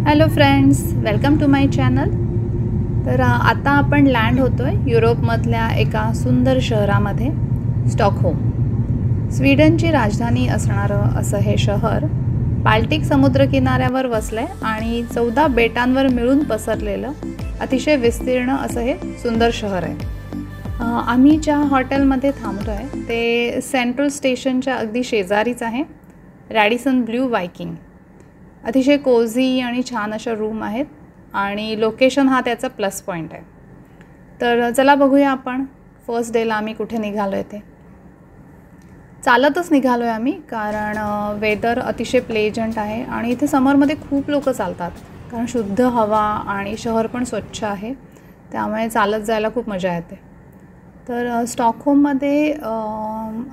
Hello friends, welcome to my channel. तर आता आपण लँड होतोय युरोपमधल्या एका सुंदर शहरामध्ये, स्टॉकहोम। स्वीडनची राजधानी असणारं असं हे शहर बाल्टिक समुद्रकिनाऱ्यावर वसलंय आणि 14 बेटांवर मिळून पसरलेलं अतिशय विस्तीर्ण असं हे सुंदर शहर आहे। आम्ही ज्या हॉटेलमध्ये थांबतोय ते सेंट्रल स्टेशनच्या अगदी शेजारीच आहे, रॅडिसन ब्लू वायकिंग। अतिशय कोझी आणि छान अशा रूम आहेत आणि लोकेशन हा त्याचा प्लस पॉईंट आहे। तर चला बघूया आपण फर्स्ट डेला आम्ही कुठे निघालोय ते। चालतच निघालोय आम्ही, कारण वेदर अतिशय प्लेजंट आहे आणि इथे समरमध्ये खूप लोक चालतात, कारण शुद्ध हवा आणि शहर पण स्वच्छ आहे, त्यामुळे चालत जायला खूप मजा येते। तर स्टॉकहोममध्ये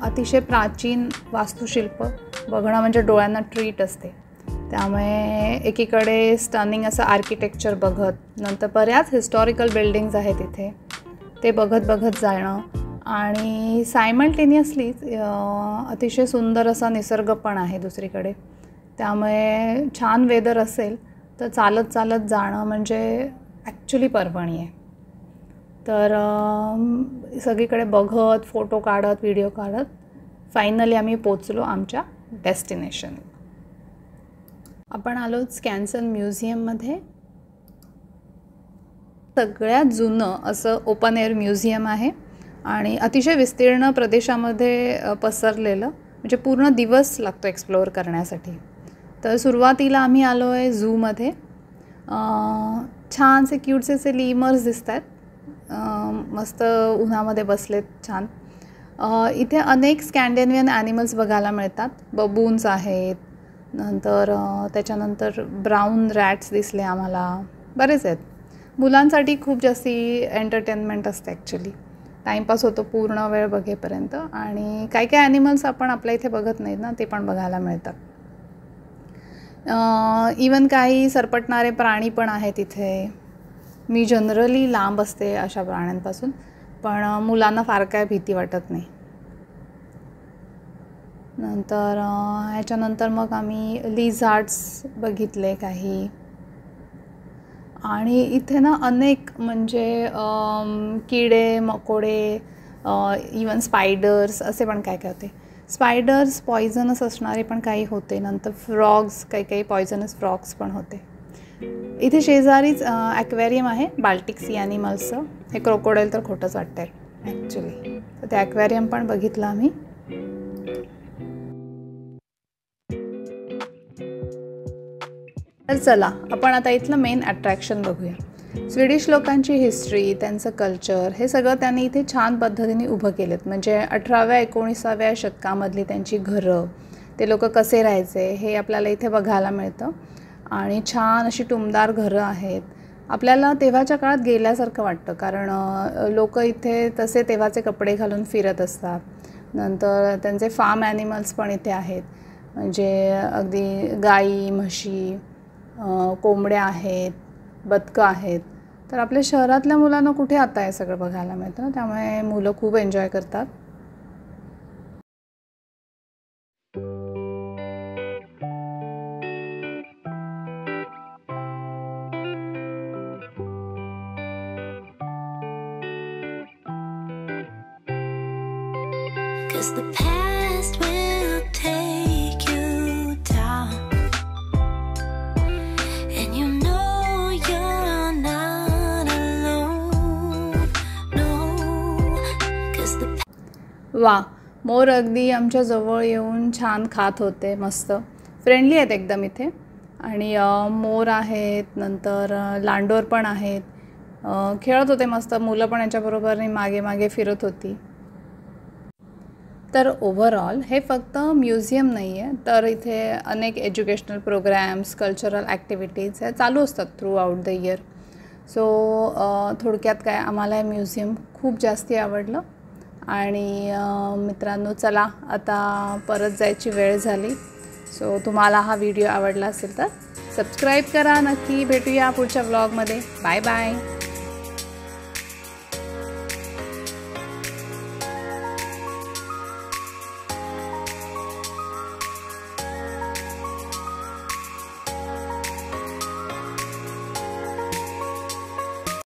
अतिशय प्राचीन वास्तुशिल्प बघणं म्हणजे डोळ्यांना ट्रीट असते, त्यामुळे एकीकडे स्टनिंग असं आर्किटेक्चर बघत, नंतर बऱ्याच हिस्टॉरिकल बिल्डिंग्स आहेत इथे, ते बघत जाणं आणि सायमल्टेनियसली अतिशय सुंदर असा निसर्ग पण आहे दुसरीकडे, त्यामुळे छान वेदर असेल तर चालत जाणं म्हणजे ॲक्च्युली पर्वणी आहे। तर सगळीकडे बघत, फोटो काढत, व्हिडिओ काढत फायनली आम्ही पोचलो आमच्या डेस्टिनेशन। आपण आलो स्कॅन्सन म्युझियममध्ये। सगळ्यात जुनं असं ओपन एअर म्युझियम आहे आणि अतिशय विस्तीर्ण प्रदेशामध्ये पसरलेलं, म्हणजे पूर्ण दिवस लागतो एक्सप्लोअर करण्यासाठी। तर सुरुवातीला आम्ही आलो आहे झूमध्ये। छानसे क्यूटसे असे लीमर्स दिसत आहेत, मस्त उन्हामध्ये बसलेत छान। इथे अनेक स्कॅन्डिनेवियन ॲनिमल्स बघायला मिळतात, बबून्स आहेत, नंतर त्याच्यानंतर ब्राऊन रॅट्स दिसले आम्हाला, बरेच आहेत। मुलांसाठी खूप जास्ती एंटरटेनमेंट असते, ॲक्च्युली टाईमपास होतो पूर्ण वेळ बघेपर्यंत, आणि काही ॲनिमल्स आपण आपल्या इथे बघत नाहीत ना, ते पण बघायला मिळतात। इवन काही सरपटणारे प्राणी पण आहेत इथे। मी जनरली लांब असते अशा प्राण्यांपासून, पण मुलांना फार काय भीती वाटत नाही। नंतर ह्याच्यानंतर मग आम्ही लिझार्ड्स बघितले काही, आणि इथे ना अनेक म्हणजे किडे मकोडे, इवन स्पायडर्स असे पण काय होते। स्पायडर्स पॉयझनस असणारे पण काही होते, नंतर फ्रॉग्स, काही पॉयझनस फ्रॉग्स पण होते। इथे शेजारीच ॲक्वेरियम आहे बाल्टिक सी ॲनिमल्सचं। हे क्रोकोडाईल तर खोटंच वाटतं आहे ॲक्च्युली, तर ते ॲक्वेरियम पण बघितलं आम्ही। तर चला आपण आता इथलं मेन अट्रॅक्शन बघूया। स्वीडिश लोकांची हिस्ट्री, त्यांचं कल्चर, हे सगळं त्यांनी इथे छान पद्धतीने उभं केलेत। म्हणजे 18व्या-19व्या शतकामधली त्यांची घरं, ते लोक कसे राहायचे हे आपल्याला इथे बघायला मिळतं, आणि छान अशी टुमदार घरं आहेत। आपल्याला तेव्हाच्या काळात गेल्यासारखं वाटतं, कारण लोक इथे तसे तेव्हाचे कपडे घालून फिरत असतात। नंतर त्यांचे फार्म ॲनिमल्स पण इथे आहेत, म्हणजे अगदी गाई, म्हशी, कोंबड्या आहेत, बदकं आहेत। तर आपल्या शहरातल्या मुलांना कुठे आता हे सगळं बघायला मिळतं, त्यामुळे मुलं खूप एन्जॉय करतात। The past will take you down, and you know you're not alone, no, 'cause the वा, मोर अगदी आमच्या जवळ येऊन छान खात होते, मस्त फ्रेंडली आहेत एकदम इथे। आणि मोर आहेत, नंतर लांडोर पण आहेत, खेळत होते मस्त, मुलं पण यांच्याबरोबर मागे मागे फिरत होती। तर ओव्हरऑल हे फक्त म्युझियम नाही आहे, तर इथे अनेक एज्युकेशनल प्रोग्रॅम्स, कल्चरल ॲक्टिव्हिटीज हे चालू असतात through out the year. So थोडक्यात काय, आम्हाला हे म्युझियम खूप जास्ती आवडलं। आणि मित्रांनो, चला आता परत जायची वेळ झाली। सो तुम्हाला हा व्हिडिओ आवडला असेल तर सबस्क्राईब करा नक्की। भेटूया पुढच्या व्लॉगमध्ये। Bye bye.